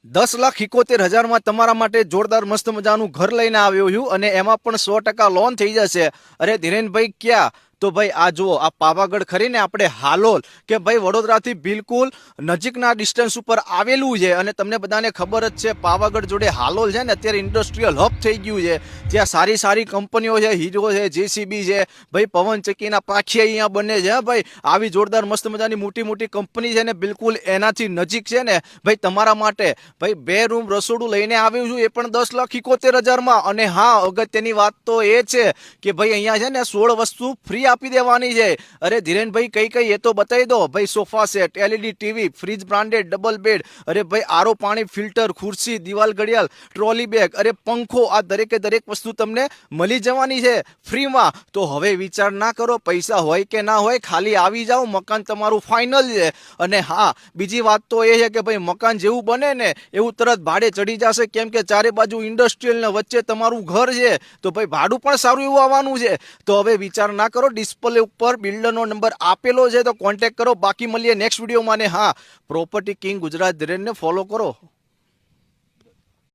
10,71,000 માં તમારા માટે જોરદાર મસ્ત મજાનું ઘર લઈને આવ્યો છું અને એમાં પણ 100% લોન થઈ જશે। અરે ધીરેનભાઈ ક્યાં? તો ભાઈ આ જુઓ, આ પાવાગઢ ખરીને આપણે હાલોલ કે ભાઈ વડોદરાથી બિલકુલ નજીકના ડિસ્ટન્સ ઉપર આવેલું છે અને તમને બધાને ખબર જ છે પાવાગઢ જોડે હાલોલ છે ને અત્યારે ઇન્ડસ્ટ્રીયલ હબ થઈ ગયું છે। ત્યાં સારી સારી કંપનીઓ છે, હીરો છે, જેસીબી છે, ભાઈ પવનચક્કીના પાંખિયા અહીંયા બને છે। ભાઈ આવી જોરદાર મસ્ત મજાની મોટી મોટી કંપની છે ને બિલકુલ એનાથી નજીક છે ને ભાઈ તમારા માટે ભાઈ 2 રૂમ રસોડું લઈને આવ્યું છું, એ પણ 10,71,000 માં। અને હા, અગત્યની વાત તો એ છે કે ભાઈ અહીંયા છે ને 16 વસ્તુ ફ્રી આપી દેવાની છે। અરે ધીરેનભાઈ કઈ કઈ એ તો બતાવી દો। ભાઈ sofa set, LED TV, fridge branded, double bed, અરે ભાઈ આરો પાણી ફિલ્ટર, ખુરશી, દિવાલ ઘડિયાળ, ટ્રોલી બેગ, અરે પંખો, આ દરેકે દરેક વસ્તુ તમને મળી જવાની છે ફ્રીમાં। તો હવે વિચાર ના કરો, પૈસા હોય કે ના હોય, ખાલી આવી જાઓ, મકાન તમારું ફાઇનલ છે। અને હા, બીજી વાત તો એ છે કે ભાઈ મકાન જેવું બને ને એવું તરત ભાડે ચડી જશે, કેમ કે ચારે બાજુ ઇન્ડસ્ટ્રીયલ ને વચ્ચે તમારું ઘર છે, તો ભાઈ ભાડું પણ સારું એવું આવવાનું છે। તો હવે વિચાર ના કરો, ડિસ્પ્લે ઉપર બિલ્ડરનો નંબર આપેલો છે, તો કોન્ટેક્ટ કરો। બાકી મળીએ નેક્સ્ટ વિડીયોમાં। ને હા, પ્રોપર્ટી કિંગ ગુજરાત ધીરેનને ફોલો કરો।